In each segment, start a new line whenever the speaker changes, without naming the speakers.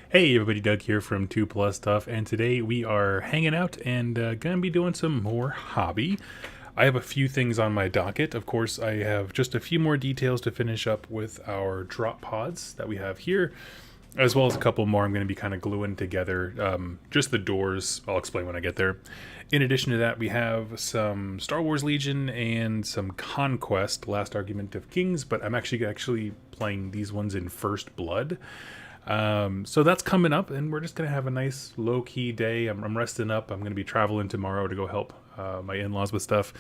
Hey everybody, Doug here from 2 Plus Stuff, and today we are hanging out and gonna be doing some more hobby. I have a few things on my docket. Of course, I have just a few more details to finish up with our drop pods that we have here, as well as a couple more I'm going to be kind of gluing together. Just the doors, I'll explain when I get there. In addition to that, we have some Star Wars Legion and some Conquest, Last Argument of Kings, but I'm actually playing these ones in First Blood. So that's coming up, and we're just gonna have a nice low-key day. I'm resting up. I'm gonna be traveling tomorrow to go help my in-laws with stuff,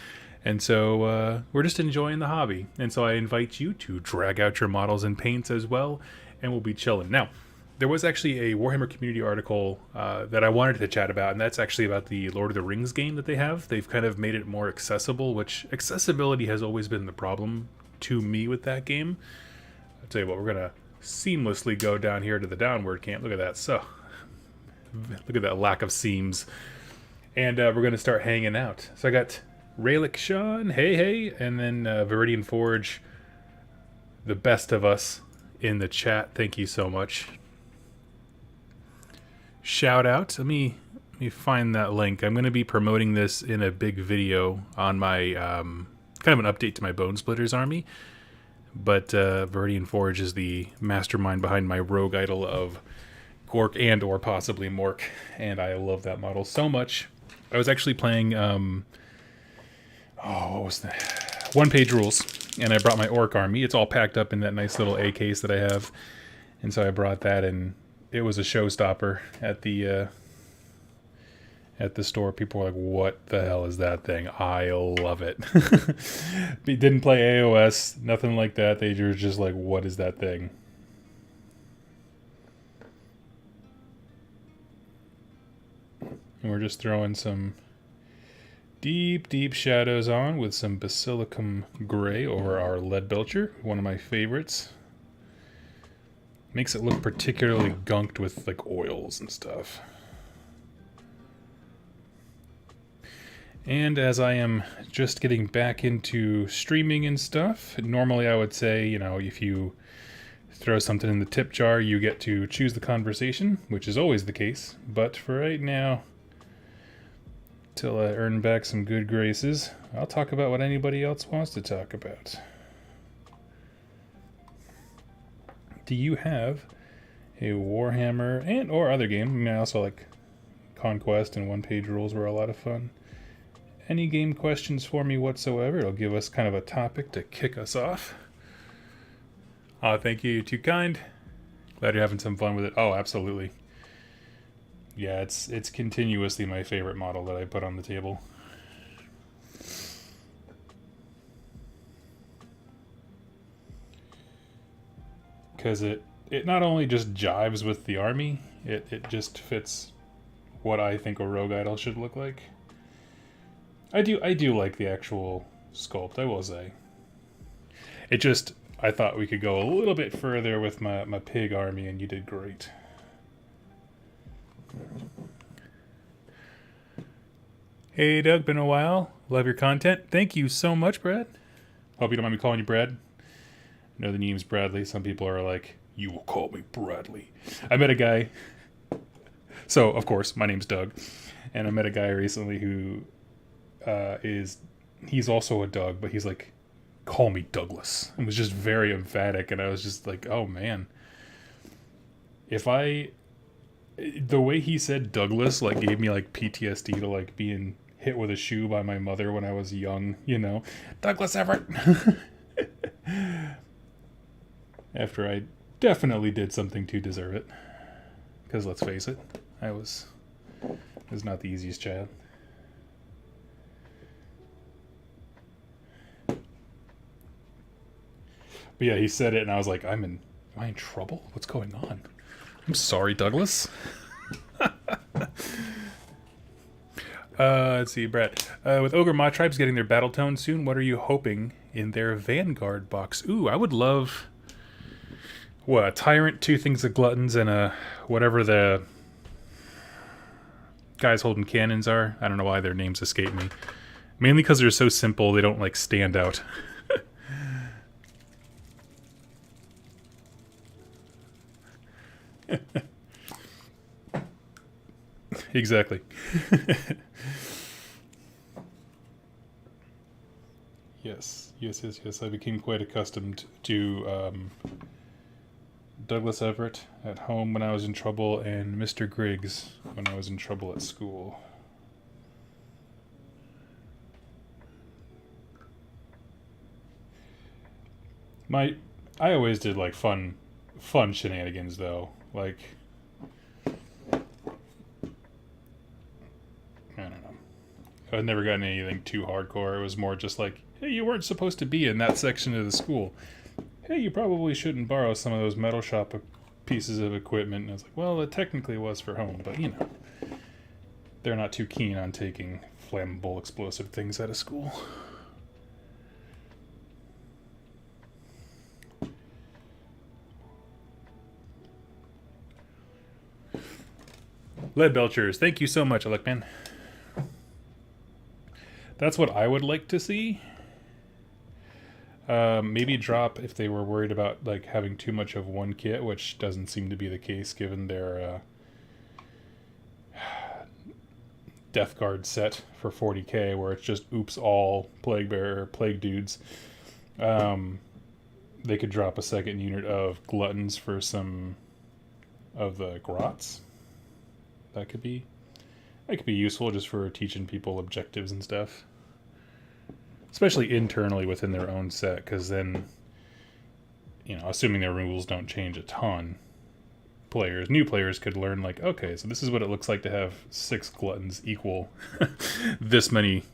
and so we're just enjoying the hobby. And so I invite you to drag out your models and paints as well, and we'll be chilling. Now, there was actually a Warhammer community article that I wanted to chat about, and that's actually about the Lord of the Rings game that they have. They've kind of made it more accessible, which accessibility has always been the problem to me with that game. I'll tell you what, we're gonna seamlessly go down here to the downward camp. Look at that. So look at that lack of seams. And we're going to start hanging out. So I got Raylick Sean, hey, and then Viridian Forge, the best of us in the chat. Thank you so much. Shout out. Let me find that link. I'm going to be promoting this in a big video on my kind of an update to my Bone Splitters army. But Viridian Forge is the mastermind behind my rogue idol of Gork and or possibly Mork, and I love that model so much. I was actually playing, what was that? One Page Rules, and I brought my Orc army. It's all packed up in that nice little A case that I have, and so I brought that, and it was a showstopper at the store. People were like, what the hell is that thing? I love it. Didn't play AOS, nothing like that. They were just like, what is that thing? And we're just throwing some deep shadows on with some Basilicum Gray over our Leadbelcher, one of my favorites. Makes it look particularly gunked with like oils and stuff. And as I am just getting back into streaming and stuff, normally I would say, you know, if you throw something in the tip jar, you get to choose the conversation, which is always the case. But for right now, till I earn back some good graces, I'll talk about what anybody else wants to talk about. Do you have a Warhammer and or other game? I mean, I also like Conquest and One Page Rules were a lot of fun. Any game questions for me whatsoever? It'll give us kind of a topic to kick us off. Thank you. You're too kind. Glad you're having some fun with it. Oh, absolutely. Yeah, it's continuously my favorite model that I put on the table. Because it not only just jives with the army, it just fits what I think a rogue idol should look like. I do like the actual sculpt, I will say. It just, I thought we could go a little bit further with my pig army, and you did great. Hey Doug, been a while. Love your content. Thank you so much, Brad. Hope you don't mind me calling you Brad. I know the name's Bradley. Some people are like, you will call me Bradley. I met a guy, so of course, my name's Doug, and I met a guy recently who he's also a Doug, but he's like, call me Douglas, and was just very emphatic, and I was just like, oh man, the way he said Douglas like gave me like PTSD to like being hit with a shoe by my mother when I was young, you know, Douglas Everett. After I definitely did something to deserve it, because let's face it, I was not the easiest child. But yeah, he said it, and I was like, am I in trouble? What's going on? I'm sorry, Douglas. Let's see, Brad. With Ogre Mod Tribes getting their battle tone soon, what are you hoping in their Vanguard box? Ooh, I would love... What, a Tyrant, 2 Things of Gluttons, and a... whatever the... guys holding cannons are. I don't know why their names escape me. Mainly because they're so simple, they don't, like, stand out. Exactly. Yes. I became quite accustomed to Douglas Everett at home when I was in trouble, and Mr. Griggs when I was in trouble at school. I always did like fun shenanigans though. Like, I don't know. I've never gotten anything too hardcore. It was more just like, hey, you weren't supposed to be in that section of the school. Hey, you probably shouldn't borrow some of those metal shop pieces of equipment. And I was like, well, it technically was for home, but you know, they're not too keen on taking flammable explosive things out of school. Lead Belchers, thank you so much, Elecman. That's what I would like to see. Maybe drop if they were worried about like having too much of one kit, which doesn't seem to be the case given their Death Guard set for 40k, where it's just oops all Plague Bearer, Plague Dudes. They could drop a second unit of Gluttons for some of the Grots. That could be useful just for teaching people objectives and stuff. Especially internally within their own set, because then, you know, assuming their rules don't change a ton, new players could learn, like, okay, so this is what it looks like to have 6 Gluttons equal this many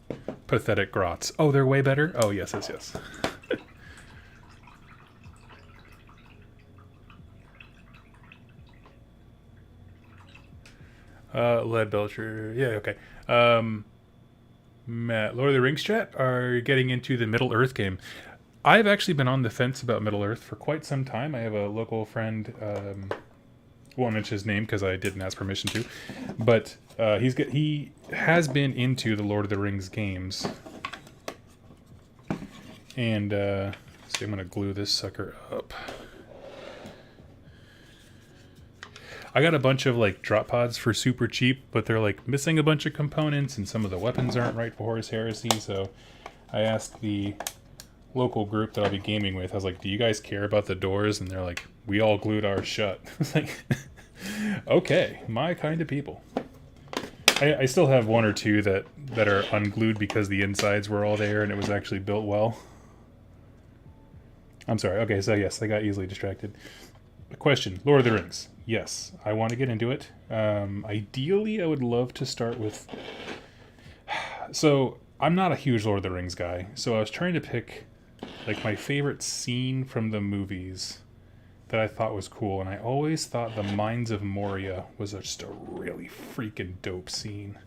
pathetic Grots. Oh, they're way better? Oh, yes. Lead Belcher. Yeah, okay. Matt, Lord of the Rings chat are getting into the Middle Earth game. I've actually been on the fence about Middle Earth for quite some time. I have a local friend, won't mention his name because I didn't ask permission to, but he has been into the Lord of the Rings games. And see, I'm gonna glue this sucker up. I got a bunch of like drop pods for super cheap, but they're like missing a bunch of components and some of the weapons aren't right for Horus Heresy, so I asked the local group that I'll be gaming with, I was like, do you guys care about the doors? And they're like, we all glued ours shut. I was like, okay, my kind of people. I still have one or two that are unglued because the insides were all there and it was actually built well. I'm sorry. Okay, so yes, I got easily distracted. Question, Lord of the Rings. Yes, I want to get into it. Ideally, I would love to start with... So, I'm not a huge Lord of the Rings guy, so I was trying to pick like my favorite scene from the movies that I thought was cool, and I always thought the Mines of Moria was just a really freaking dope scene.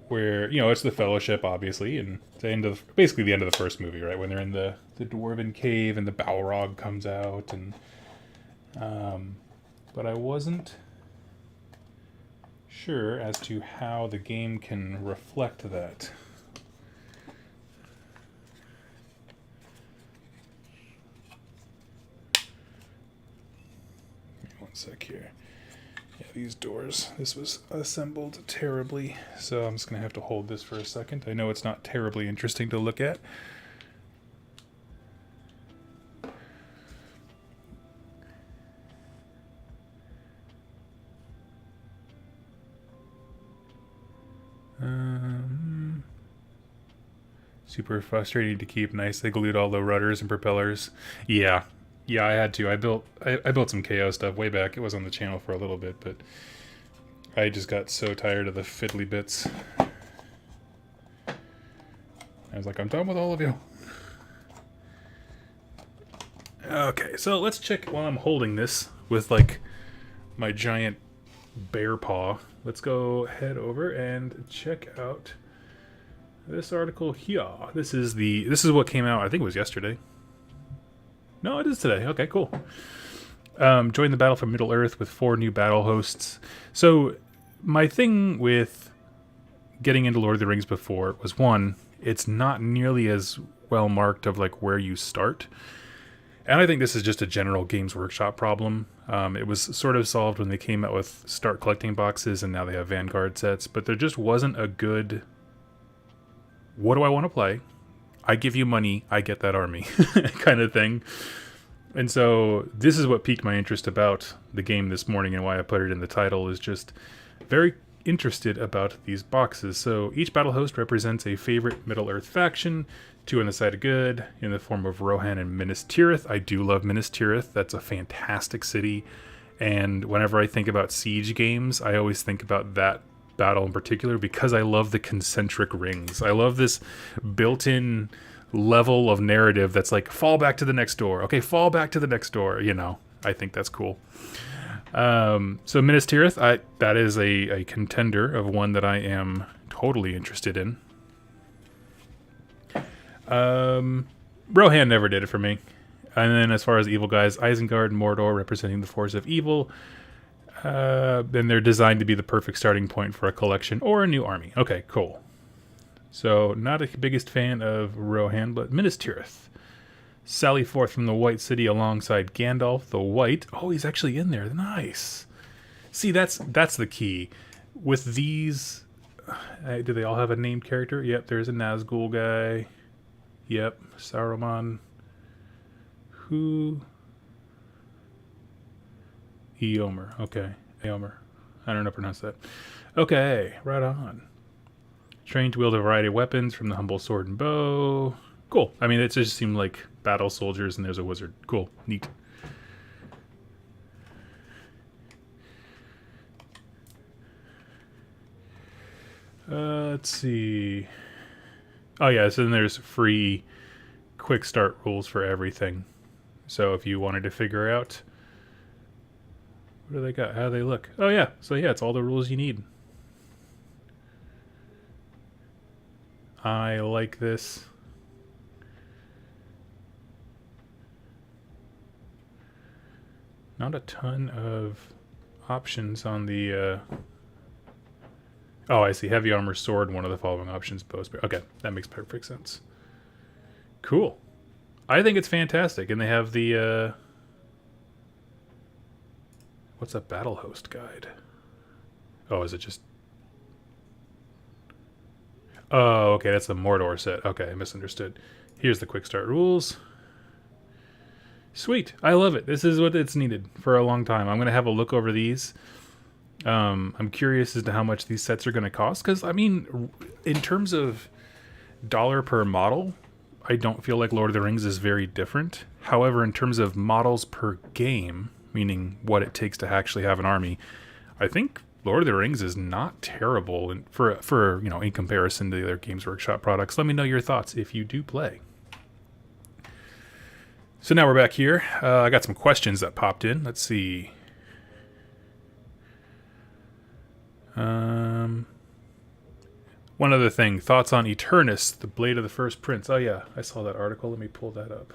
Where, you know, it's the Fellowship, obviously, and basically the end of the first movie, right? When they're in the Dwarven cave and the Balrog comes out, and but I wasn't sure as to how the game can reflect that. One sec here. Yeah, these doors, this was assembled terribly, so I'm just going to have to hold this for a second. I know it's not terribly interesting to look at. Super frustrating to keep. Nice, they glued all the rudders and propellers. Yeah, I had to. I built some KO stuff way back. It was on the channel for a little bit, but I just got so tired of the fiddly bits. I was like, I'm done with all of you. Okay, so let's check while I'm holding this with like my giant bear paw. Let's go head over and check out this article here. This is what came out, I think it was yesterday. No, it is today. Okay, cool. Join the battle for Middle Earth with 4 new battle hosts. So my thing with getting into Lord of the Rings before was, one, it's not nearly as well marked of like where you start. And I think this is just a general Games Workshop problem. It was sort of solved when they came out with Start Collecting boxes, and now they have Vanguard sets. But there just wasn't a good, what do I want to play? I give you money, I get that army kind of thing. And so this is what piqued my interest about the game this morning, and why I put it in the title, is just very interested about these boxes. So each battle host represents a favorite Middle-earth faction, 2 on the side of good, in the form of Rohan and Minas Tirith. I do love Minas Tirith. That's a fantastic city. And whenever I think about siege games, I always think about that battle in particular, because I love the concentric rings. I love this built-in level of narrative that's like, fall back to the next door. Okay, fall back to the next door. You know, I think that's cool. So Minas Tirith, that is a contender of one that I am totally interested in. Rohan never did it for me. And then as far as evil guys, Isengard and Mordor, representing the force of evil. And they're designed to be the perfect starting point for a collection or a new army. Okay, cool. So not the biggest fan of Rohan, but Minas Tirith. Sally forth from the White City alongside Gandalf the White. Oh, he's actually in there. Nice. See, that's the key. With these, do they all have a named character? Yep, there's a Nazgul guy. Yep, Saruman. Who? Eomer. Okay, Eomer. I don't know how to pronounce that. Okay, right on. Trained to wield a variety of weapons, from the humble sword and bow. Cool. I mean, it just seemed like battle soldiers, and there's a wizard. Cool. Neat. Let's see. Oh yeah, so then there's free quick start rules for everything. So if you wanted to figure out, what do they got? How do they look? Oh yeah, so yeah, it's all the rules you need. I like this. Not a ton of options on the... Oh, I see. Heavy armor, sword, one of the following options. Bows. Okay, that makes perfect sense. Cool. I think it's fantastic. And they have the... What's a battle host guide? Oh, is it just... Oh, okay, that's the Mordor set. Okay, I misunderstood. Here's the quick start rules. Sweet. I love it. This is what it's needed for a long time. I'm going to have a look over these. I'm curious as to how much these sets are going to cost, because, I mean, in terms of dollar per model, I don't feel like Lord of the Rings is very different. However, in terms of models per game, meaning what it takes to actually have an army, I think Lord of the Rings is not terrible for you know, in comparison to the other Games Workshop products. Let me know your thoughts if you do play. So now we're back here. I got some questions that popped in. Let's see. One other thing. Thoughts on Eternus, the Blade of the First Prince. Oh yeah, I saw that article. Let me pull that up.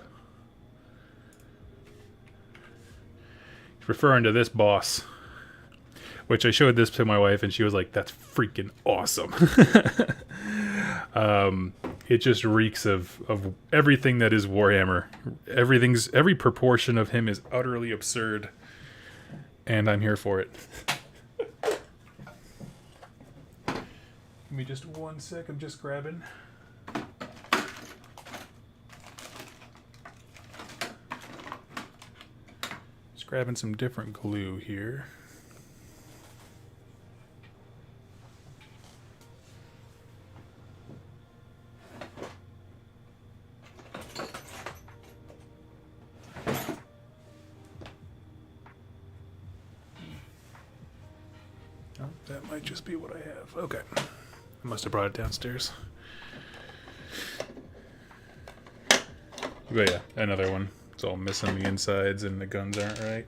It's referring to this boss, which I showed this to my wife, and she was like, that's freaking awesome. It just reeks of everything that is Warhammer. Every proportion of him is utterly absurd, and I'm here for it. Give me just one sec, I'm just grabbing. Just grabbing some different glue here. Oh, that might just be what I have. Okay. I must have brought it downstairs. But yeah, another one. It's all missing the insides and the guns aren't right.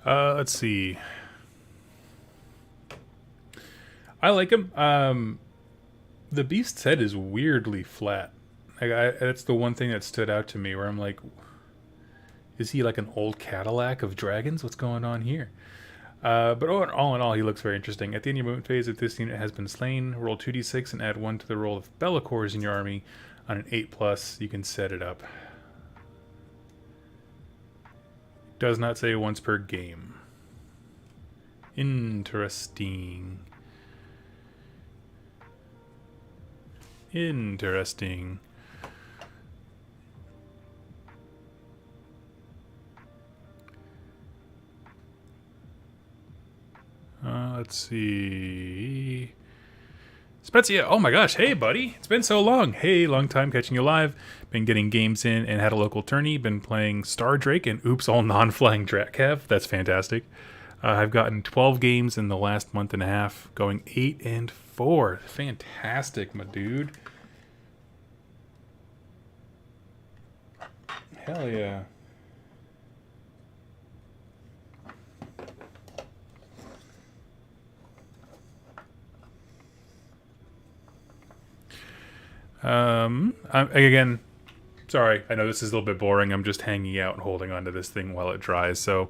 Let's see. I like him. The beast's head is weirdly flat. Like that's the one thing that stood out to me, where I'm like, Is he like an old Cadillac of dragons? What's going on here? But all in all, he looks very interesting. At the end of your movement phase, if this unit has been slain, roll 2d6 and add 1 to the roll of Bellicors in your army. On an 8+, you can set it up. Does not say once per game. Interesting. Interesting. Let's see. Spezia, oh my gosh, hey buddy, it's been so long. Hey, long time catching you live. Been getting games in and had a local tourney. Been playing Star Drake and oops, all non-flying Dratcav. That's fantastic. I've gotten 12 games in the last month and a half, going 8-4. Fantastic, my dude. Hell yeah. Again, sorry, I know this is a little bit boring. I'm just hanging out and holding onto this thing while it dries, so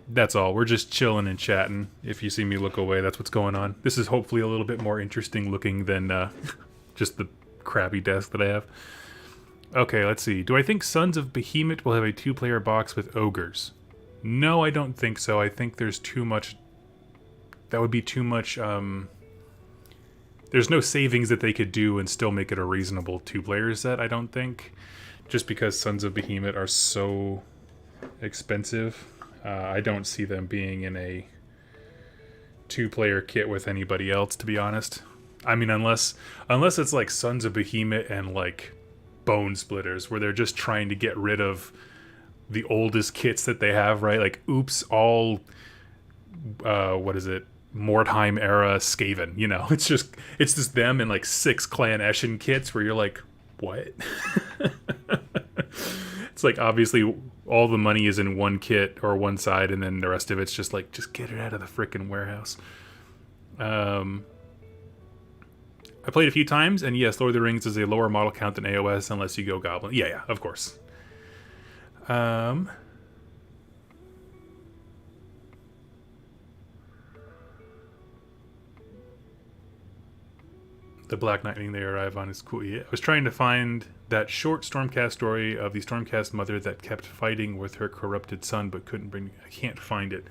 that's all. We're just chilling and chatting. If you see me look away, that's what's going on. This is hopefully a little bit more interesting looking than just the crappy desk that I have. Okay, let's see. Do I think Sons of Behemoth will have a 2-player box with ogres? No, I don't think so. I think there's too much... That would be too much... There's no savings that they could do and still make it a reasonable 2-player set, I don't think. Just because Sons of Behemoth are so expensive. I don't see them being in a 2-player kit with anybody else, to be honest. I mean, unless it's like Sons of Behemoth and like Bone Splitters, where they're just trying to get rid of the oldest kits that they have, right? Like, oops, all, what is it? Mordheim era Skaven, you know? It's just them in like 6 Clan Eshin kits where you're like, what? It's like, obviously all the money is in one kit or one side, and then the rest of it's just like, just get it out of the frickin' warehouse. I played a few times, and yes, Lord of the Rings is a lower model count than AOS unless you go Goblin. Yeah, of course. The Black Lightning they arrive on is cool. Yeah, I was trying to find that short Stormcast story of the Stormcast mother that kept fighting with her corrupted son but couldn't bring... I can't find it.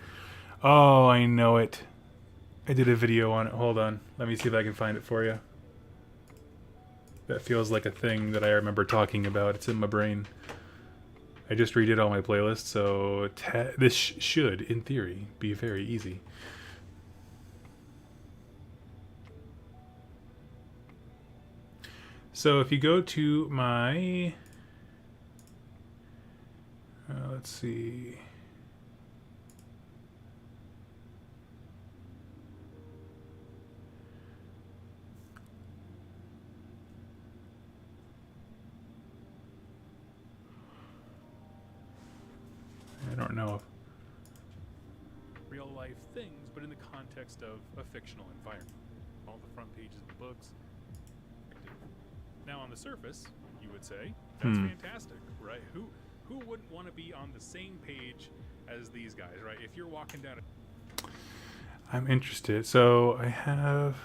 Oh, I know it. I did a video on it. Hold on. Let me see if I can find it for you. That feels like a thing that I remember talking about. It's in my brain. I just redid all my playlists, so this should, in theory, be very easy. So if you go to my... let's see... I don't know if real life things, but in the context of a fictional environment. All the front pages of the books. Now on the surface, you would say, that's fantastic, right? Who wouldn't want to be on the same page as these guys, right? If you're walking down I'm interested. So I have...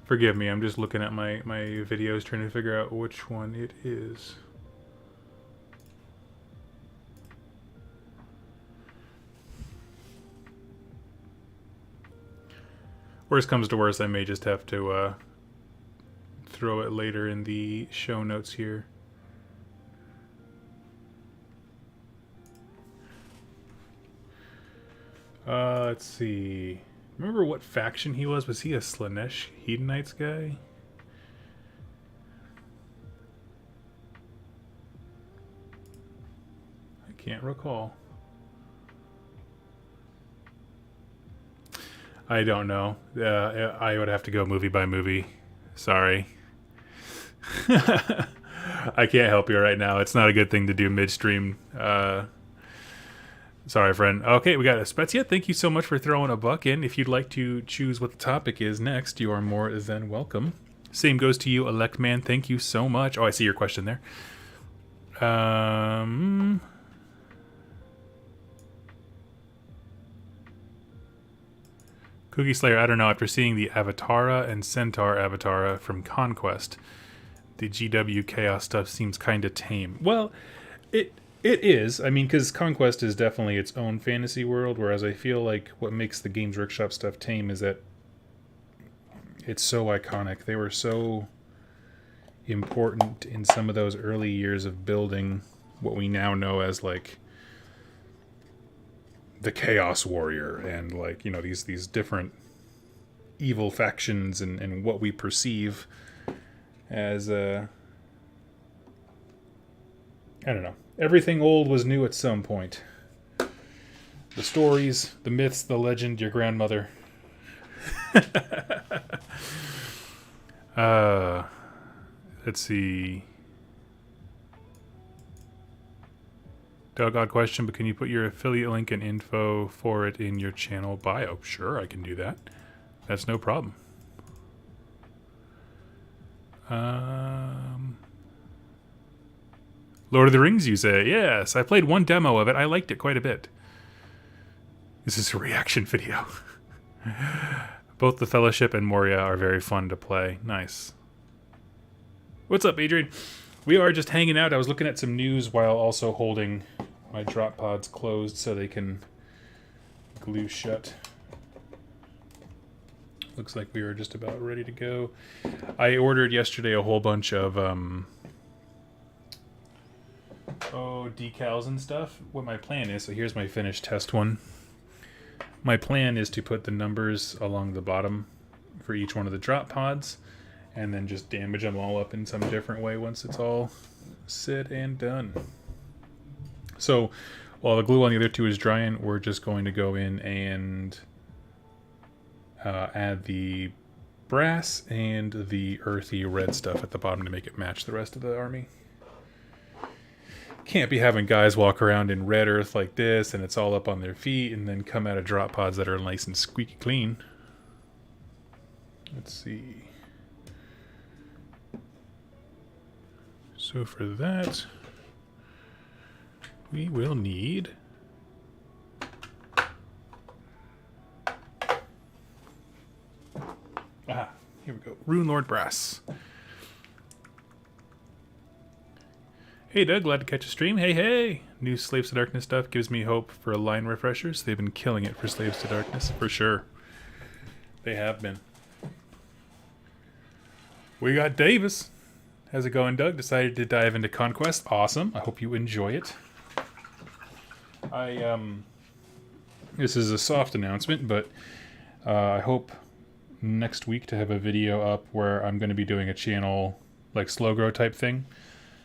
Forgive me, I'm just looking at my videos trying to figure out which one it is. Worst comes to worst, I may just have to throw it later in the show notes here. Let's see. Remember what faction he was? Was he a Slanesh Hedonites guy? I can't recall. I don't know. I would have to go movie by movie. Sorry. I can't help you right now. It's not a good thing to do midstream. Sorry, friend. Okay, we got a Spezia. Thank you so much for throwing a buck in. If you'd like to choose what the topic is next, you are more than welcome. Same goes to you, Elect Man. Thank you so much. Oh, I see your question there. Cookie Slayer, I don't know. After seeing the Avatara and Centaur Avatara from Conquest, the GW Chaos stuff seems kind of tame. Well, it is. I mean, because Conquest is definitely its own fantasy world, whereas I feel like what makes the Games Workshop stuff tame is that it's so iconic. They were so important in some of those early years of building what we now know as, like, the Chaos Warrior and, like, you know, these different evil factions and what we perceive as, I don't know. Everything old was new at some point. The stories, the myths, the legend, your grandmother. Let's see. Doug, odd question, but can you put your affiliate link and info for it in your channel bio? Sure, I can do that. That's no problem. Lord of the Rings, you say? Yes, I played one demo of it. I liked it quite a bit. This is a reaction video. Both the Fellowship and Moria are very fun to play. Nice. What's up, Adrian? We are just hanging out. I was looking at some news while also holding my drop pods closed so they can glue shut. Looks like we are just about ready to go. I ordered yesterday a whole bunch of decals and stuff. What my plan is, so here's my finished test one. My plan is to put the numbers along the bottom for each one of the drop pods and then just damage them all up in some different way once it's all set and done. So while the glue on the other two is drying, we're just going to go in and add the brass and the earthy red stuff at the bottom to make it match the rest of the army. Can't be having guys walk around in red earth like this and it's all up on their feet and then come out of drop pods that are nice and squeaky clean. Let's see. So for that, we will need here we go. Rune Lord Brass. Hey Doug, glad to catch a stream. Hey. New Slaves to Darkness stuff gives me hope for line refreshers. They've been killing it for Slaves to Darkness, for sure. They have been. We got Davis. How's it going, Doug? Decided to dive into Conquest. Awesome. I hope you enjoy it. This is a soft announcement, but I hope next week to have a video up where I'm going to be doing a channel, like, slow grow type thing,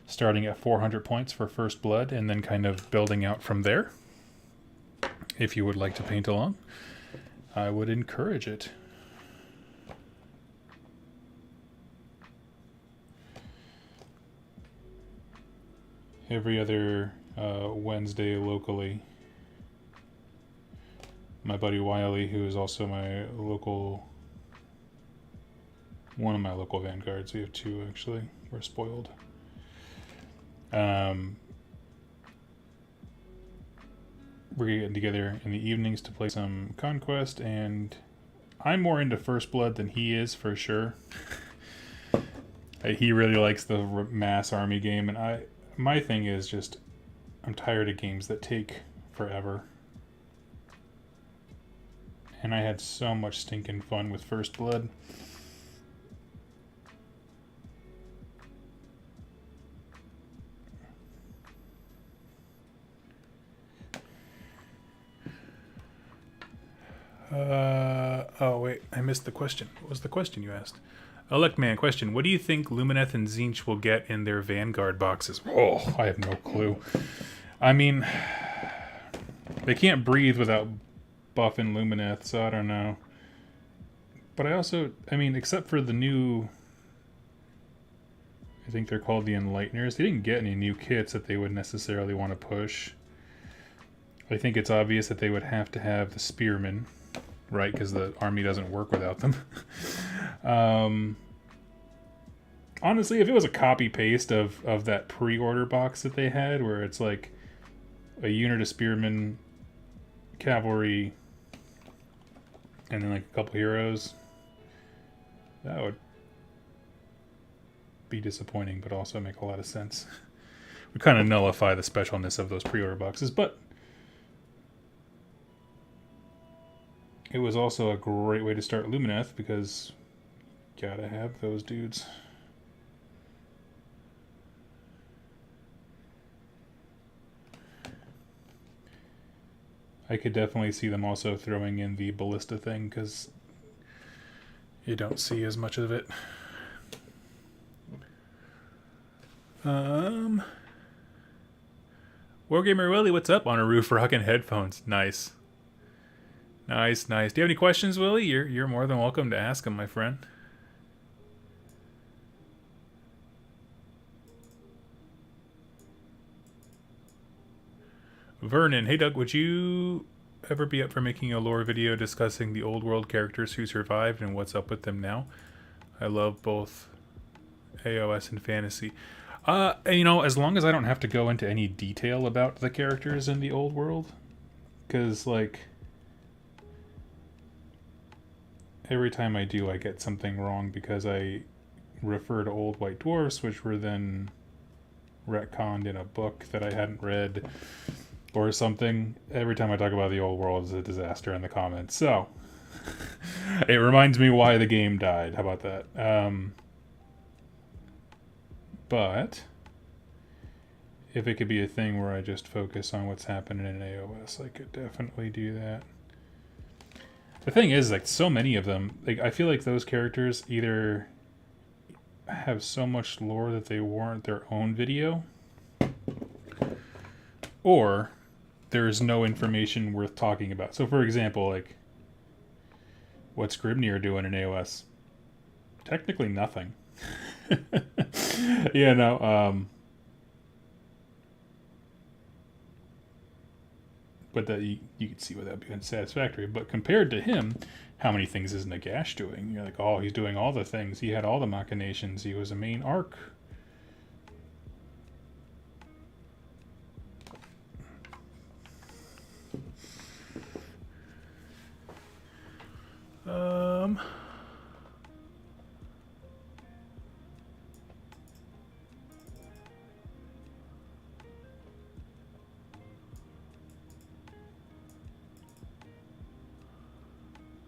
starting at 400 points for First Blood and then kind of building out from there. If you would like to paint along, I would encourage it. Every other Wednesday locally, my buddy Wiley, who is also my local, one of my local vanguards, we have two actually, we're spoiled. We're getting together in the evenings to play some Conquest, and I'm more into First Blood than he is, for sure. He really likes the mass army game, and my thing is just, I'm tired of games that take forever. And I had so much stinking fun with First Blood. Oh wait, I missed the question. What was the question you asked? Electman question, what do you think Lumineth and Tzeentch will get in their Vanguard boxes? Oh, I have no clue. I mean, they can't breathe without buffing Lumineth, so I don't know. But I mean, except for the new, I think they're called the Enlighteners, they didn't get any new kits that they would necessarily want to push. I think it's obvious that they would have to have the Spearmen, right? Because the army doesn't work without them. Honestly, if it was a copy paste of that pre-order box that they had, where it's like a unit of spearmen, cavalry, and then like a couple heroes, that would be disappointing, but also make a lot of sense. Would kind of nullify the specialness of those pre-order boxes, but it was also a great way to start Lumineth because gotta have those dudes. I could definitely see them also throwing in the ballista thing because you don't see as much of it. Wargamer Willie, what's up? On a roof rocking headphones. Nice. Nice, nice. Do you have any questions, Willie? You're more than welcome to ask them, my friend. Vernon, hey Doug, would you ever be up for making a lore video discussing the old world characters who survived and what's up with them now? I love both AOS and fantasy. You know, as long as I don't have to go into any detail about the characters in the old world, because like every time I do, I get something wrong because I refer to old white dwarfs, which were then retconned in a book that I hadn't read or something. Every time I talk about the old world, is a disaster in the comments. So it reminds me why the game died. How about that? But if it could be a thing where I just focus on what's happening in AOS, I could definitely do that. The thing is, like, so many of them, like, I feel like those characters either have so much lore that they warrant their own video, or there's no information worth talking about. So, for example, like, what's Grimnir doing in AOS? Technically nothing. Yeah, no, but that you can see without being satisfactory. But compared to him, how many things is Nagash doing? You're like, oh, he's doing all the things. He had all the machinations. He was a main arc.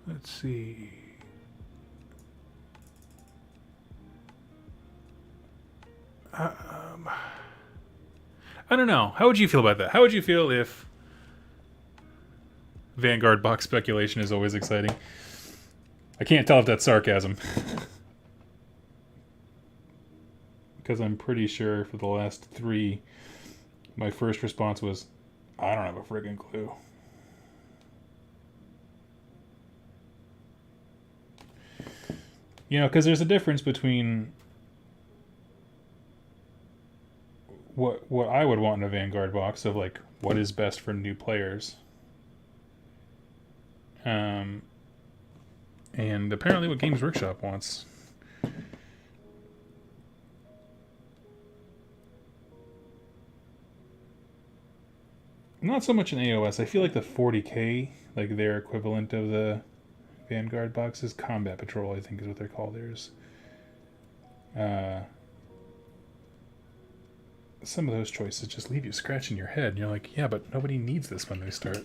Let's see. I don't know. How would you feel about that? How would you feel if Vanguard box speculation is always exciting? I can't tell if that's sarcasm. Because I'm pretty sure for the last 3, my first response was, I don't have a friggin' clue. You know, because there's a difference between what I would want in a Vanguard box of, like, what is best for new players. And apparently what Games Workshop wants. Not so much in AOS. I feel like the 40k, like their equivalent of the Vanguard boxes, Combat Patrol, I think is what they're called. There's some of those choices just leave you scratching your head, and you're like, yeah, but nobody needs this when they start.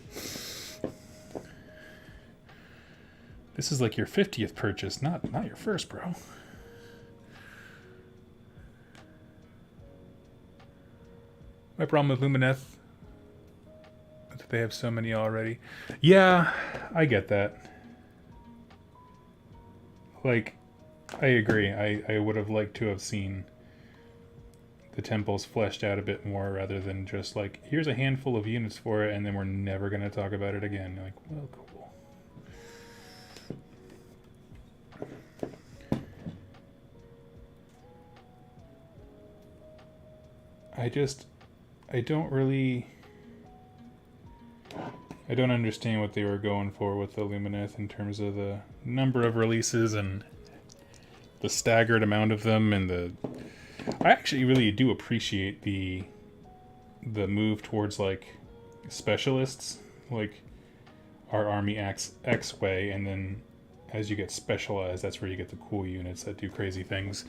This is like your 50th purchase, not your first, bro. My problem with Lumineth is that they have so many already. Yeah, I get that. Like, I agree. I would have liked to have seen the temples fleshed out a bit more rather than just like, here's a handful of units for it and then we're never going to talk about it again. You're like, well, cool. I don't understand what they were going for with the Lumineth in terms of the number of releases and the staggered amount of them, and I actually really do appreciate the move towards like specialists, like our army acts X way, and then as you get specialized, that's where you get the cool units that do crazy things.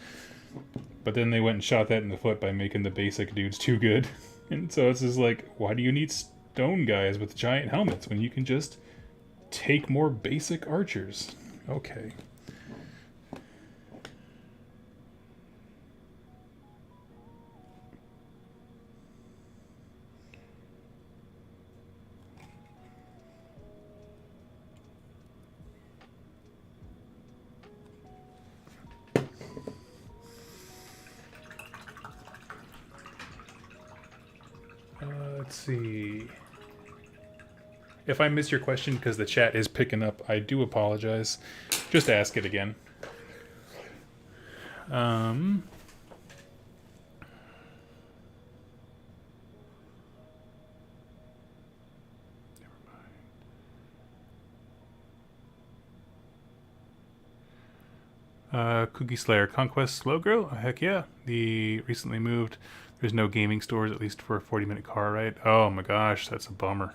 But then they went and shot that in the foot by making the basic dudes too good. And so it's just like, why do you need stone guys with giant helmets when you can just take more basic archers? Okay. Let's see. If I miss your question because the chat is picking up, I do apologize. Just ask it again. Cookie Slayer Conquest slow grow? Heck yeah. The recently moved. There's no gaming stores, at least for a 40-minute car ride. Oh my gosh, that's a bummer.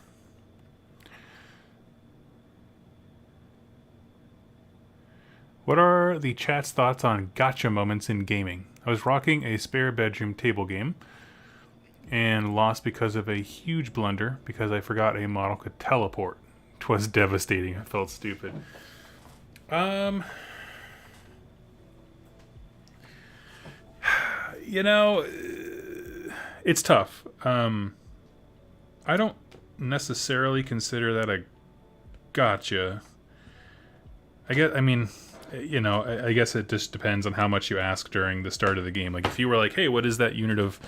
What are the chat's thoughts on gotcha moments in gaming? I was rocking a spare bedroom table game and lost because of a huge blunder because I forgot a model could teleport. 'Twas devastating. I felt stupid. You know, it's tough. I don't necessarily consider that a gotcha. I guess it just depends on how much you ask during the start of the game. Like, if you were like, hey, what does that unit of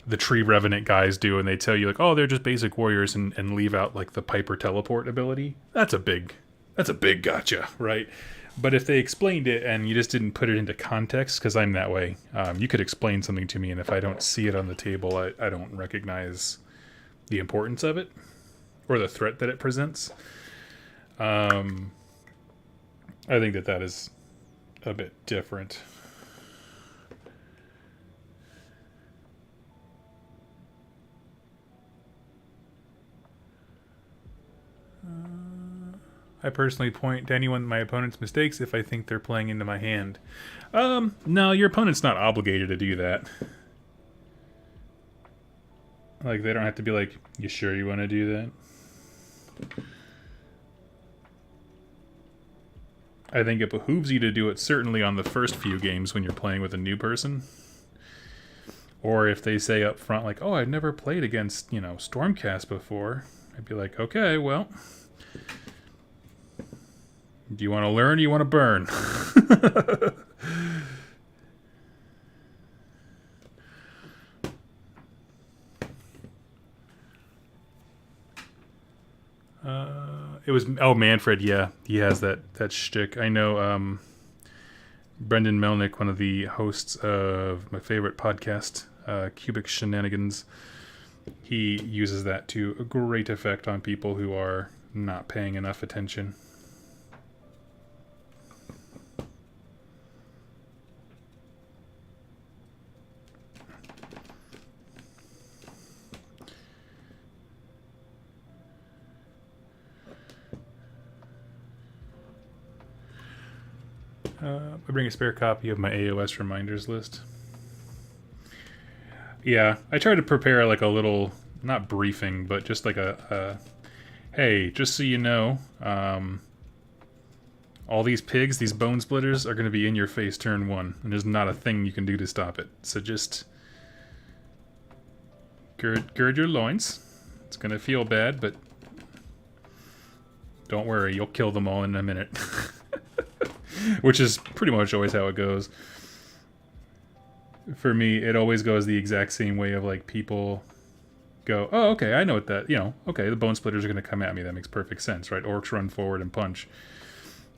the Tree Revenant guys do? And they tell you, like, oh, they're just basic warriors, and leave out, like, the Piper teleport ability. That's a big gotcha, right? But if they explained it and you just didn't put it into context, because I'm that way, you could explain something to me, and if I don't see it on the table, I don't recognize the importance of it or the threat that it presents. I think that is a bit different. I personally point to my opponent's mistakes if I think they're playing into my hand. No, your opponent's not obligated to do that. Like, they don't have to be like, you sure you want to do that? I think it behooves you to do it certainly on the first few games when you're playing with a new person. Or if they say up front, like, oh, I've never played against, Stormcast before. I'd be like, okay, well, do you want to learn or do you want to burn? It was Manfred. Yeah, he has that shtick. I know. Brendan Melnick, one of the hosts of my favorite podcast, Cubic Shenanigans, he uses that to a great effect on people who are not paying enough attention. I bring a spare copy of my AOS reminders list. Yeah, I try to prepare like a little, not briefing, but just like hey, just so you know, all these pigs, these bone splitters, are going to be in your face turn 1, and there's not a thing you can do to stop it. So just gird your loins. It's going to feel bad, but don't worry, you'll kill them all in a minute. Which is pretty much always how it goes. For me, it always goes the exact same way of like people go, oh, okay, I know what that, okay, the bone splitters are going to come at me. That makes perfect sense, right? Orcs run forward and punch.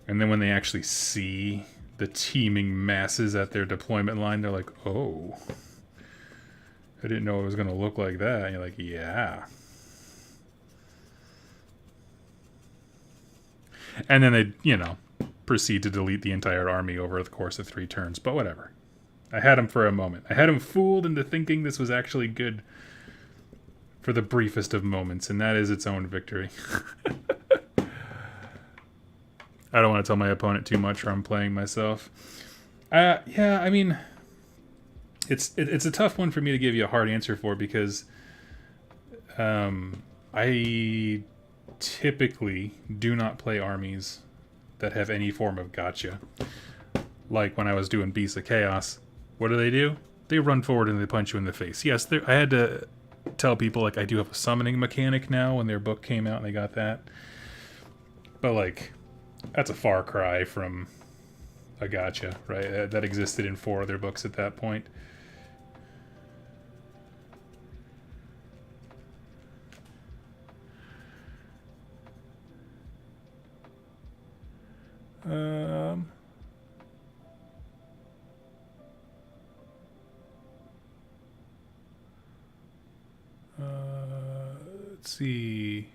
And then when they actually see the teeming masses at their deployment line, they're like, oh, I didn't know it was going to look like that. And you're like, yeah. And then they, proceed to delete the entire army over the course of 3 turns, but whatever. I had him for a moment. I had him fooled into thinking this was actually good for the briefest of moments, and that is its own victory. I don't want to tell my opponent too much, or I'm playing myself. Yeah, I mean, it's a tough one for me to give you a hard answer for, because I typically do not play armies that have any form of gotcha. Like when I was doing Beasts of Chaos, what do? They run forward and they punch you in the face. Yes, I had to tell people, like, I do have a summoning mechanic now when their book came out and they got that. But, like, that's a far cry from a gotcha, right? That existed in 4 other books at that point. Let's see.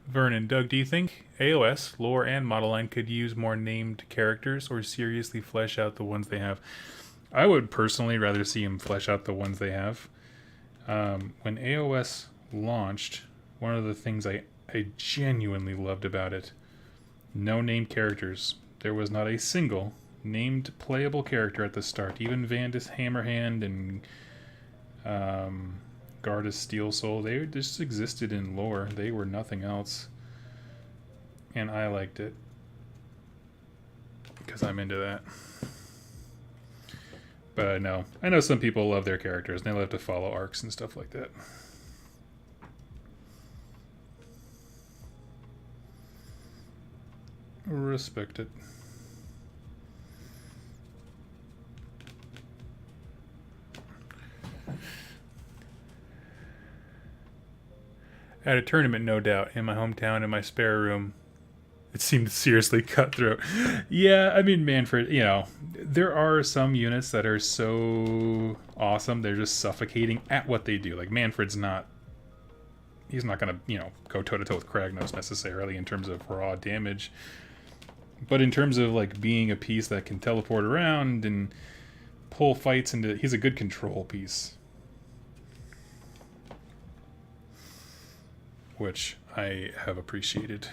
Vernon, Doug, do you think AOS, lore, and model line could use more named characters or seriously flesh out the ones they have? I would personally rather see them flesh out the ones they have. When AOS launched, one of the things I genuinely loved about it, no named characters. There was not a single named playable character at the start. Even Vandus Hammerhand and Gardas Steel Soul, they just existed in lore. They were nothing else. And I liked it, because I'm into that. But no, I know some people love their characters, and they love to follow arcs and stuff like that. Respect it. At a tournament, no doubt, in my hometown, in my spare room. It seemed seriously cutthroat. Yeah, I mean, Manfred, you know, there are some units that are so awesome, they're just suffocating at what they do. Like, Manfred's not... He's not going to, you know, go toe-to-toe with Kragnos necessarily in terms of raw damage. But in terms of, like, being a piece that can teleport around and pull fights into... He's a good control piece. Which I have appreciated.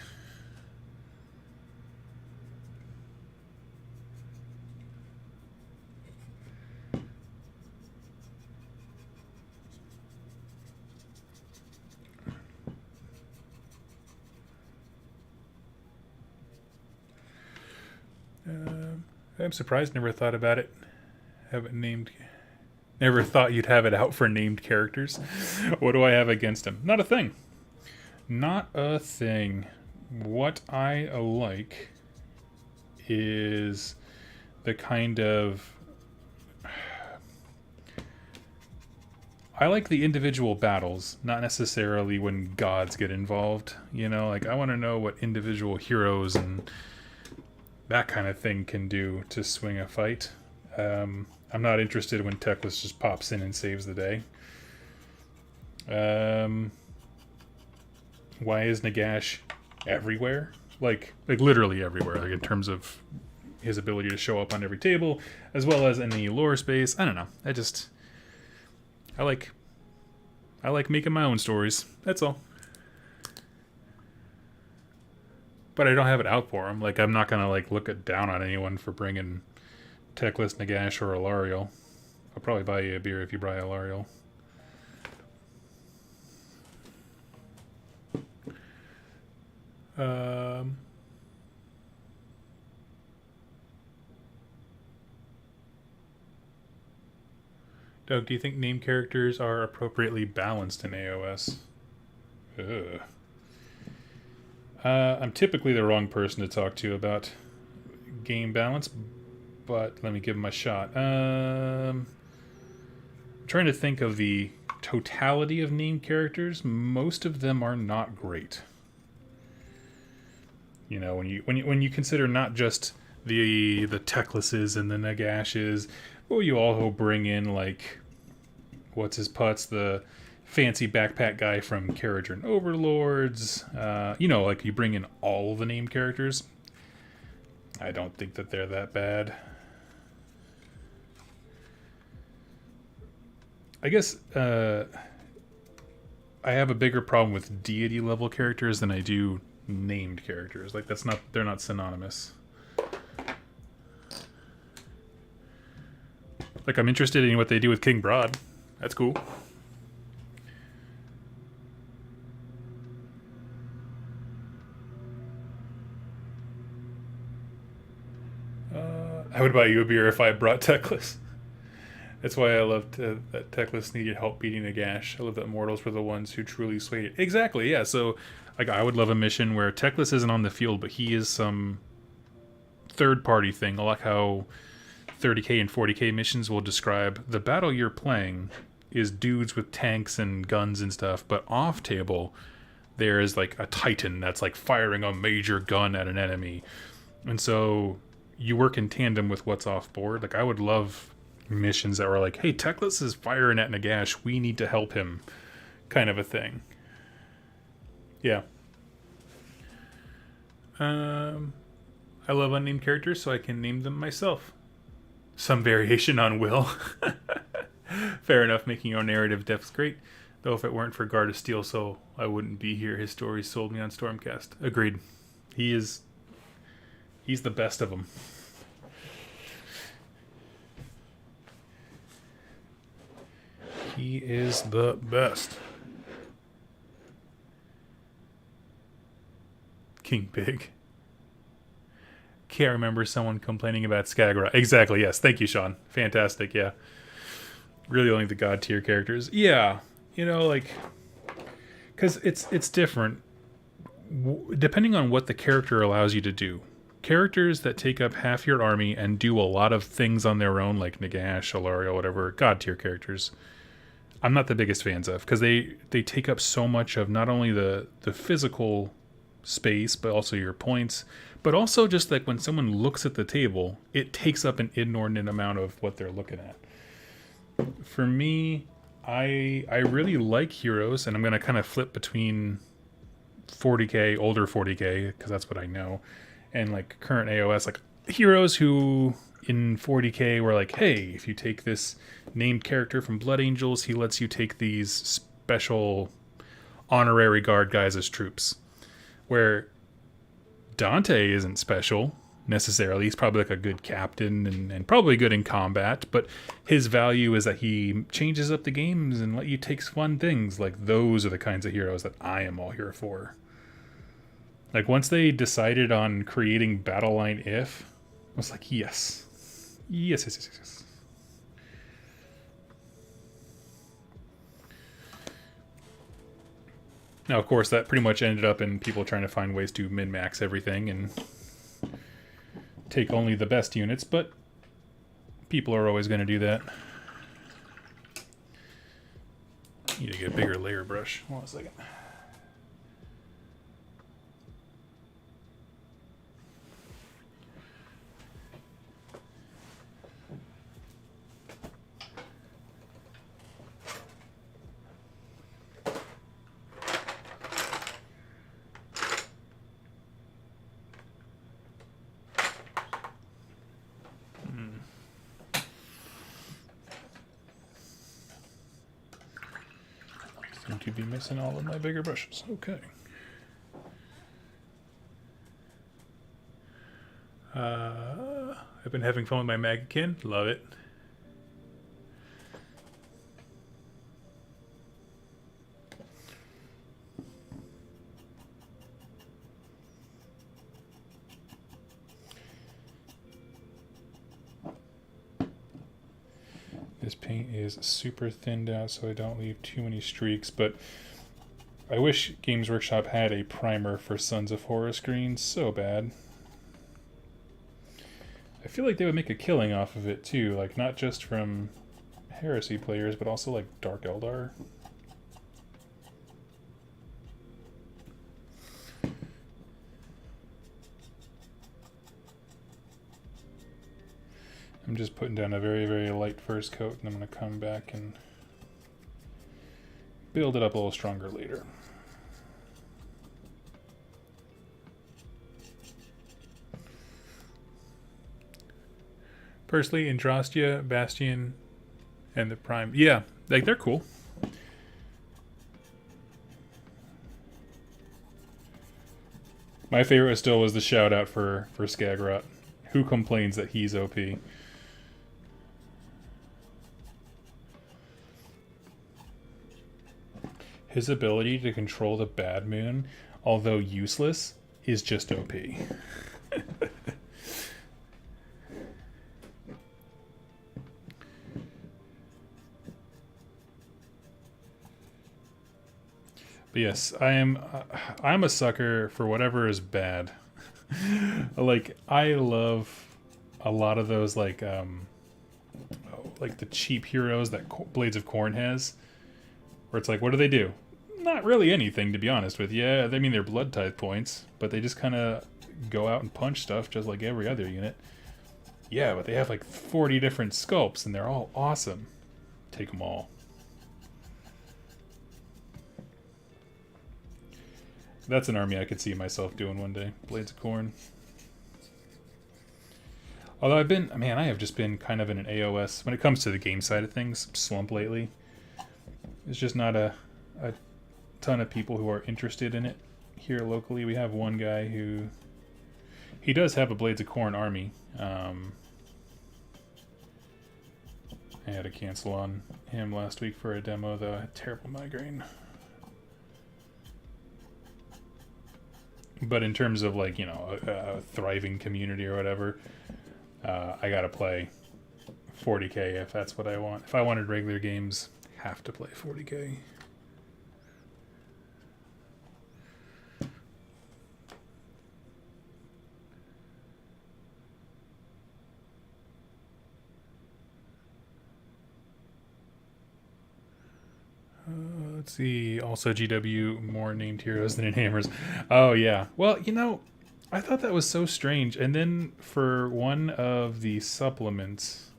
I'm surprised, never thought about it. Haven't named... Never thought you'd have it out for named characters. What do I have against him? Not a thing. Not a thing. What I like is the kind of... I like the individual battles, not necessarily when gods get involved. You know, like, I want to know what individual heroes and that kind of thing can do to swing a fight. I'm not interested when Teclis just pops in and saves the day. Why is Nagash everywhere? Like literally everywhere, like in terms of his ability to show up on every table, as well as in the lore space. I don't know. I like making my own stories. That's all. But I don't have it out for him. Like, I'm not gonna like look down on anyone for bringing Teclis, Nagash, or Alariel. I'll probably buy you a beer if you buy Alariel. Doug, do you think named characters are appropriately balanced in AOS? Ugh. I'm typically the wrong person to talk to about game balance, but let me give him a shot. I'm trying to think of the totality of named characters. Most of them are not great. You know, when you consider not just the Teclises and the Nagashes, but you also bring in, like, what's his putts, the fancy backpack guy from Carriage and Overlords. You know, like you bring in all the named characters. I don't think that they're that bad. I guess I have a bigger problem with deity level characters than I do named characters. Like they're not synonymous. Like I'm interested in what they do with King Broad. That's cool. I would buy you a beer if I brought Teclis. That's why I loved that Teclis needed help beating Nagash. I love that mortals were the ones who truly swayed it. Exactly, yeah. So, like, I would love a mission where Teclis isn't on the field, but he is some third-party thing. I like how 30k and 40k missions will describe the battle you're playing is dudes with tanks and guns and stuff, but off-table, there is, like, a titan that's, like, firing a major gun at an enemy. And so, you work in tandem with what's off-board. Like, I would love missions that were like, hey, Teclis is firing at Nagash, we need to help him, kind of a thing. Yeah. I love unnamed characters, so I can name them myself. Some variation on Will. Fair enough, making your own narrative depth's great. Though if it weren't for Guard of Steel Soul, I wouldn't be here. His stories sold me on Stormcast. Agreed. He's the best of them. He is the best. King Pig. Can't remember someone complaining about Skagra. Exactly, yes. Thank you, Sean. Fantastic, yeah. Really only the god tier characters. Yeah, you know, like, because it's different depending on what the character allows you to do. Characters that take up half your army and do a lot of things on their own, like Nagash, Alario, whatever, god tier characters, I'm not the biggest fans of, because they take up so much of not only the physical space, but also your points, but also just like when someone looks at the table, it takes up an inordinate amount of what they're looking at. For me, I really like heroes, and I'm going to kind of flip between 40k, older 40k, because that's what I know, and like current AOS, like heroes who in 40k were like, hey, if you take this named character from Blood Angels, he lets you take these special honorary guard guys as troops. Where Dante isn't special necessarily. He's probably like a good captain and probably good in combat, but his value is that he changes up the games and let you take fun things. Like, those are the kinds of heroes that I am all here for. Like, once they decided on creating Battle Line If, I was like, yes. Yes, yes, yes, yes. Now, of course, that pretty much ended up in people trying to find ways to min-max everything and take only the best units, but people are always going to do that. Need to get a bigger layer brush. Hold on a second. Seem to be missing all of my bigger brushes. Okay. I've been having fun with my Magakin. Love it. This paint is super thinned out so I don't leave too many streaks, but I wish Games Workshop had a primer for Sons of Horus screens so bad. I feel like they would make a killing off of it too, like not just from Heresy players, but also like Dark Eldar. I'm just putting down a very, very light first coat, and I'm going to come back and build it up a little stronger later. Personally, Andrastia, Bastion, and the Prime. Yeah, like they're cool. My favorite still was the shout out for Skagrot. Who complains that he's OP? His ability to control the Bad Moon, although useless, is just OP. But yes, I'm a sucker for whatever is bad. Like, I love a lot of those, like the cheap heroes that Blades of Corn has, where it's like, what do? Not really anything, to be honest with you. I mean, they're blood type points, but they just kind of go out and punch stuff just like every other unit. Yeah, but they have like 40 different sculpts, and they're all awesome. Take them all. That's an army I could see myself doing one day. Blades of Corn. Although I have just been kind of in an AOS, when it comes to the game side of things, slump lately. There's just not a ton of people who are interested in it here locally. We have one guy who... He does have a Blades of Corn army. I had to cancel on him last week for a demo, though. I had terrible migraine. But in terms of, like, you know, a thriving community or whatever, I gotta play 40k if that's what I want. If I wanted regular games, have to play 40k. Let's see. Also, GW, more named heroes than in hammers. Oh, yeah. Well, you know, I thought that was so strange. And then for one of the supplements,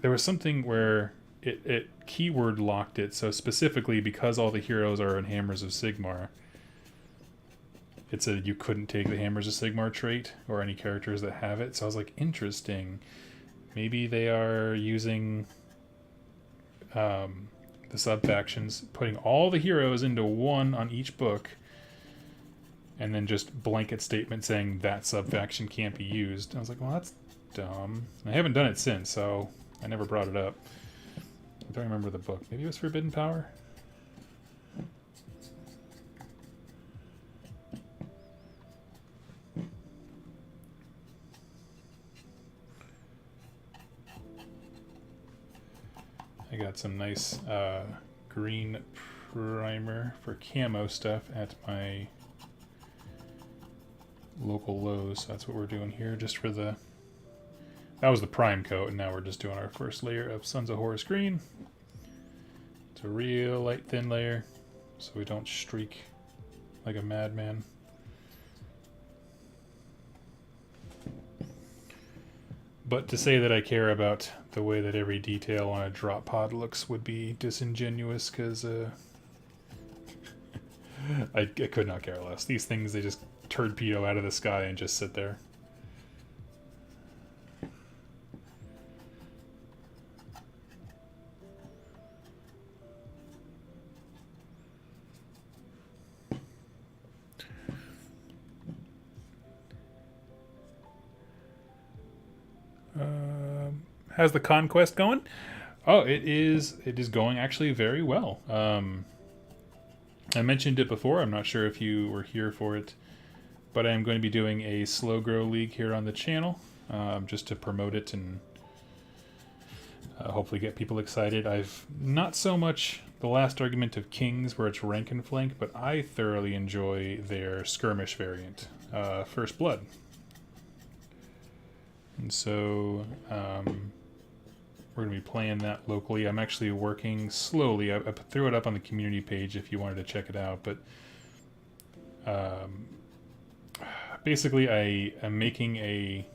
there was something where it keyword locked it. So specifically, because all the heroes are in Hammers of Sigmar, it said you couldn't take the Hammers of Sigmar trait or any characters that have it. So I was like, interesting. Maybe they are using... the sub-factions, putting all the heroes into one on each book, and then just blanket statement saying that sub-faction can't be used. I was like, well, that's dumb. I haven't done it since, so I never brought it up. I don't remember the book. Maybe it was Forbidden Power? I got some nice green primer for camo stuff at my local Lowe's. That's what we're doing here, just for the... That was the prime coat, and now we're just doing our first layer of Sons of Horus green. It's a real light, thin layer, so we don't streak like a madman. But to say that I care about the way that every detail on a drop pod looks would be disingenuous, because I could not care less. These things, they just torpedo out of the sky and just sit there. How's the Conquest going? Oh, it is going actually very well. I mentioned it before. I'm not sure if you were here for it, but I am going to be doing a slow grow league here on the channel, just to promote it and hopefully get people excited. I've not so much the Last Argument of Kings, where it's rank and flank, but I thoroughly enjoy their skirmish variant, First Blood. And so we're going to be playing that locally. I'm actually working slowly. I threw it up on the community page if you wanted to check it out. But basically, I am making a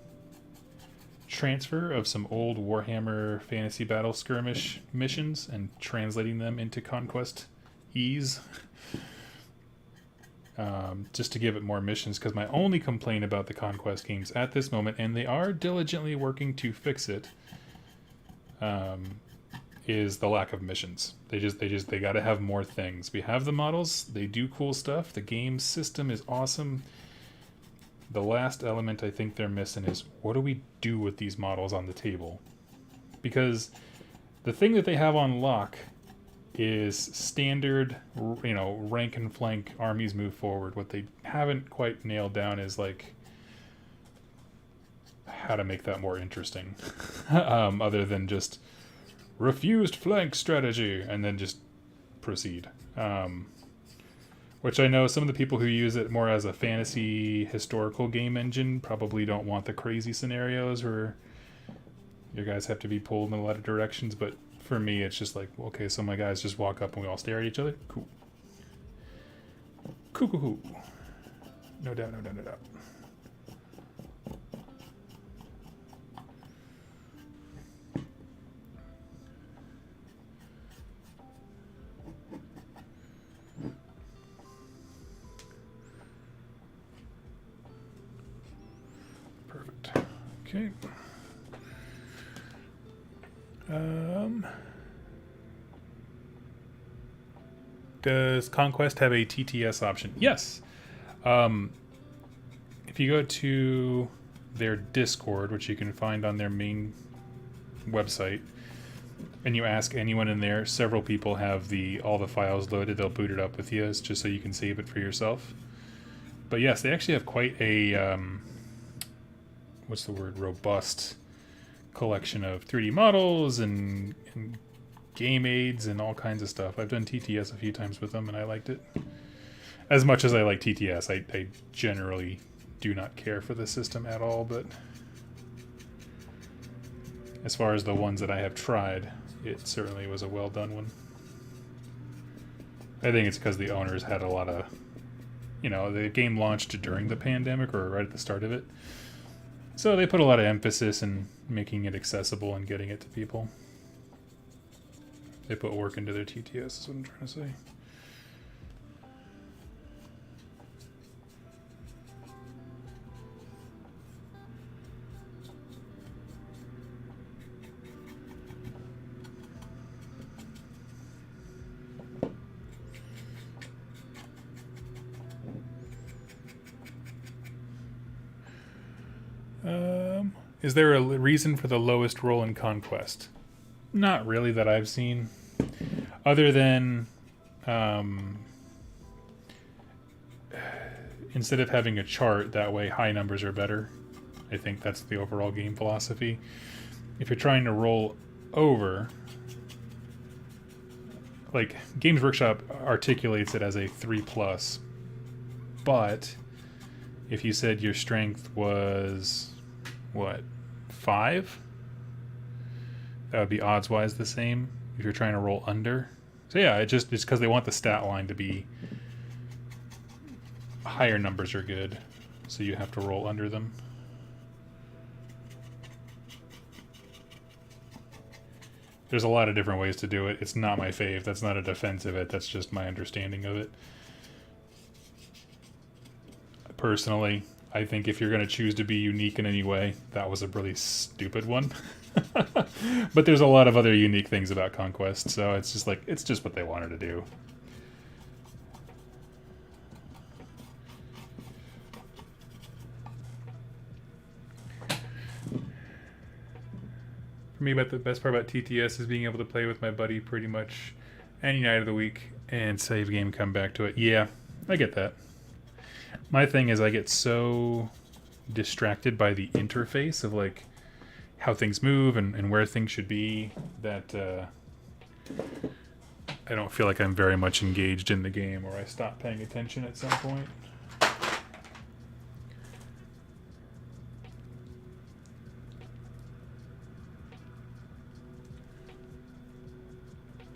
transfer of some old Warhammer Fantasy Battle Skirmish missions and translating them into Conquest ease. Just to give it more missions, because my only complaint about the Conquest games at this moment, and they are diligently working to fix it, is the lack of missions. They got to have more things. We have the models, they do cool stuff, the game system is awesome. The last element I think they're missing is, what do we do with these models on the table? Because the thing that they have on lock is standard, rank and flank armies move forward. What they haven't quite nailed down is like how to make that more interesting, other than just refused flank strategy and then just proceed. Which I know some of the people who use it more as a fantasy historical game engine probably don't want the crazy scenarios where your guys have to be pulled in a lot of directions, but for me it's just like, okay, so my guys just walk up and we all stare at each other. Cool. Cool. No doubt. Perfect. Okay. Does Conquest have a TTS option? Yes. If you go to their Discord, which you can find on their main website, and you ask anyone in there, several people have all the files loaded. They'll boot it up with you just so you can save it for yourself. But yes, they actually have quite a robust collection of 3D models and game aids and all kinds of stuff. I've done TTS a few times with them and I liked it. As much as I like TTS, I generally do not care for the system at all, but as far as the ones that I have tried, it certainly was a well done one. I think it's because the owners had a lot of, the game launched during the pandemic or right at the start of it. So they put a lot of emphasis in making it accessible and getting it to people. They put work into their TTS, is what I'm trying to say. Is there a reason for the lowest roll in Conquest? Not really that I've seen. Other than instead of having a chart, that way high numbers are better. I think that's the overall game philosophy. If you're trying to roll over, like Games Workshop articulates it as a 3+, but if you said your strength was, 5? That would be odds-wise the same if you're trying to roll under. So yeah, it's because they want the stat line to be higher numbers are good, so you have to roll under them. There's a lot of different ways to do it. It's not my fave. That's not a defense of it. That's just my understanding of it. Personally, I think if you're going to choose to be unique in any way, that was a really stupid one. But there's a lot of other unique things about Conquest, so it's just what they wanted to do. For me, but the best part about TTS is being able to play with my buddy pretty much any night of the week and save game, come back to it. Yeah, I get that. My thing is I get so distracted by the interface of like how things move and where things should be that I don't feel like I'm very much engaged in the game, or I stop paying attention at some point.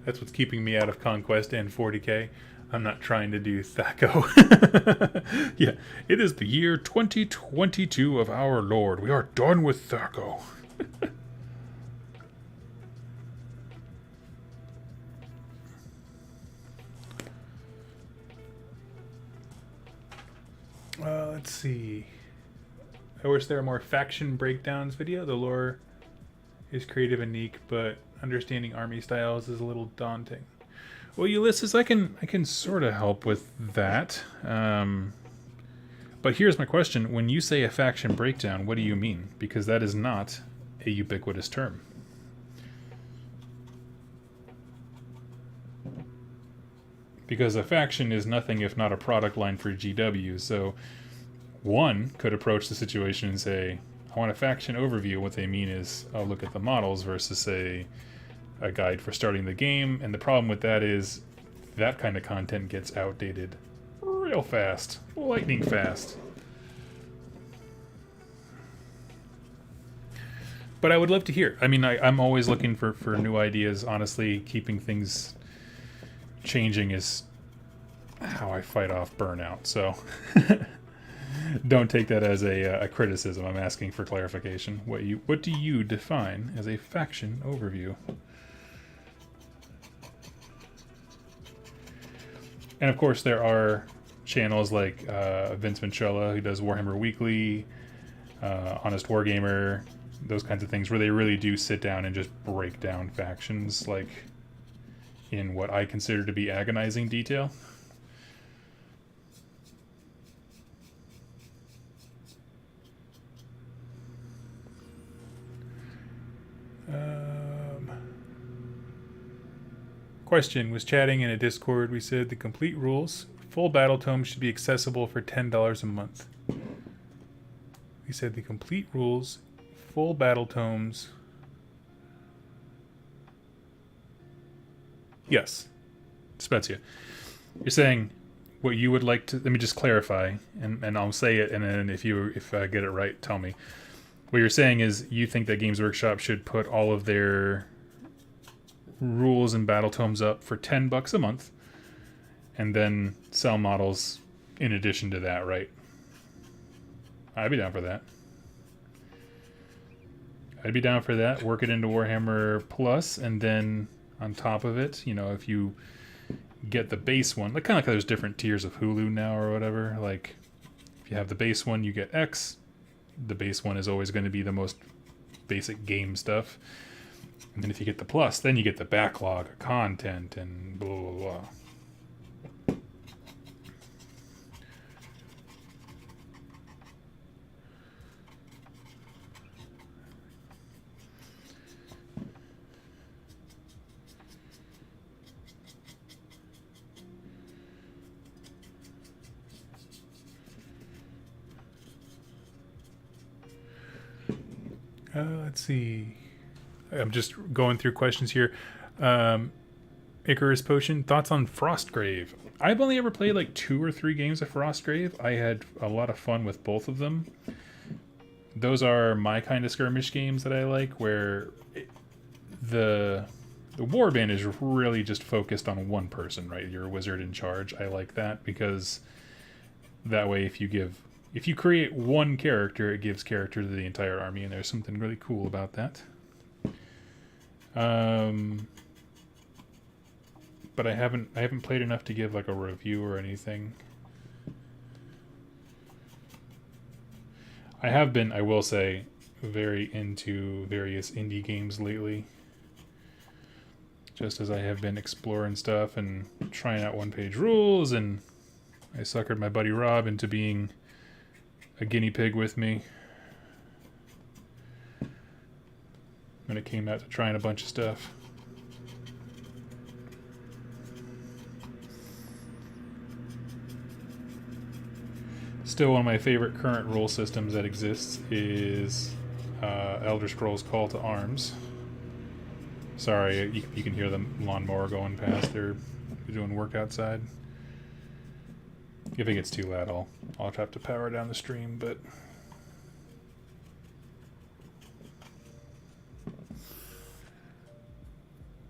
That's what's keeping me out of Conquest and 40k. I'm not trying to do Thaco. Yeah, it is the year 2022 of our Lord. We are done with Thaco. Let's see. I wish there were more faction breakdowns video. The lore is creative and unique, but understanding army styles is a little daunting. Well, Ulysses, I can sort of help with that. But here's my question. When you say a faction breakdown, what do you mean? Because that is not a ubiquitous term. Because a faction is nothing if not a product line for GW, so one could approach the situation and say, I want a faction overview. What they mean is, I'll look at the models versus, say, a guide for starting the game. And the problem with that is that kind of content gets outdated real fast. Lightning fast. But I would love to hear. I mean, I'm always looking for new ideas. Honestly, keeping things changing is how I fight off burnout. So don't take that as a criticism. I'm asking for clarification. What do you define as a faction overview? And of course, there are channels like Vince Manchella, who does Warhammer Weekly, Honest Wargamer, those kinds of things, where they really do sit down and just break down factions, like in what I consider to be agonizing detail. Question, was chatting in a Discord. We said the complete rules, full battle tome should be accessible for $10 a month. We said the complete rules, full battle tomes. Yes, Spezia. You're saying what you would like to. Let me just clarify, and I'll say it, and then if I get it right, tell me. What you're saying is you think that Games Workshop should put all of their rules and battle tomes up for $10 a month, and then sell models in addition to that, right? I'd be down for that. I'd be down for that. Work it into Warhammer Plus, and then on top of it, you know, if you get the base one, like kind of like there's different tiers of Hulu now or whatever. Like if you have the base one, you get X. The base one is always going to be the most basic game stuff. And then if you get the plus, then you get the backlog of content and blah, blah, blah. Let's see. I'm just going through questions here. Icarus Potion, thoughts on Frostgrave? I've only ever played like 2 or 3 games of Frostgrave. I had a lot of fun with both of them. Those are my kind of skirmish games that I like, where the warband is really just focused on one person, right? You're a wizard in charge. I like that because that way if you create one character, it gives character to the entire army, and there's something really cool about that. But I haven't played enough to give like a review or anything. I have been, I will say, very into various indie games lately. Just as I have been exploring stuff and trying out one-page rules, and I suckered my buddy Rob into being a guinea pig with me when it came out to trying a bunch of stuff. Still, one of my favorite current rule systems that exists is Elder Scrolls Call to Arms. Sorry, you can hear the lawnmower going past. They're doing work outside. If it gets too loud, I'll have to power down the stream, but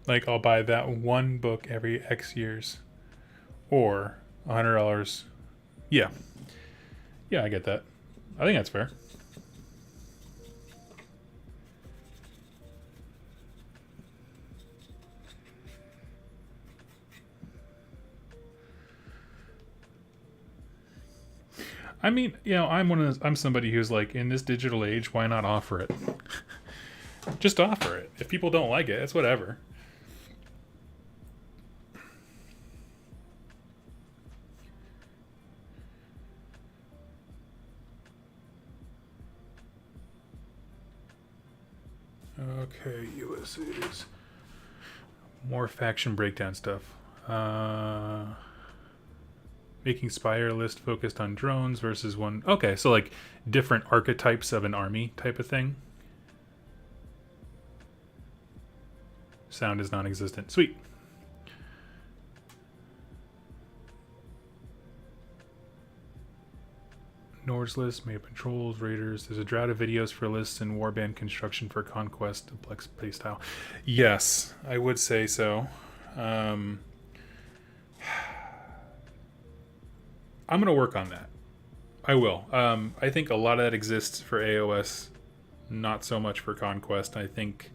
like I'll buy that one book every X years, or $100. Yeah, I get that. I think that's fair. I mean, you know, I'm somebody who's like, in this digital age, why not offer it? Just offer it. If people don't like it, it's whatever. Okay, USAs. More faction breakdown stuff. Making spire list focused on drones versus one. Okay, so like different archetypes of an army type of thing. Sound is non-existent. Sweet. Nord's list, made patrols, raiders. There's a drought of videos for lists and warband construction for Conquest, duplex playstyle. Yes, I would say so. I'm gonna work on that. I will. I think a lot of that exists for AOS, not so much for Conquest. I think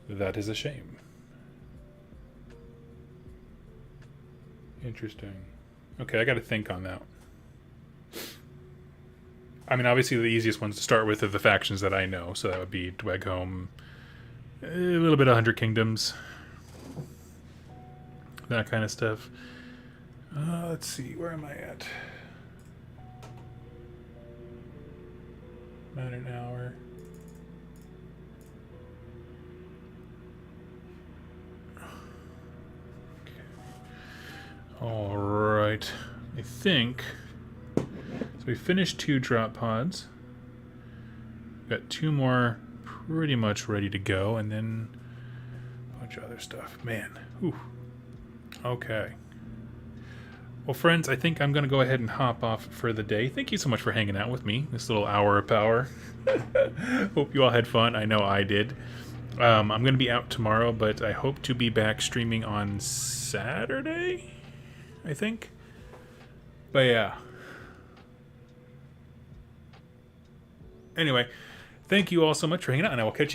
that is a shame. Interesting. Okay, I got to think on that. I mean, obviously the easiest ones to start with are the factions that I know. So that would be Dweghome, a little bit of 100 Kingdoms, that kind of stuff. Let's see, where am I at? About an hour. Okay. All right. I think... So we finished 2 drop pods. We've got 2 more pretty much ready to go, and then a bunch of other stuff. Man. Whew. Okay. Well, friends, I think I'm going to go ahead and hop off for the day. Thank you so much for hanging out with me, this little hour of power. Hope you all had fun. I know I did. I'm going to be out tomorrow, but I hope to be back streaming on Saturday, I think. But yeah. Anyway, thank you all so much for hanging out, and I will catch you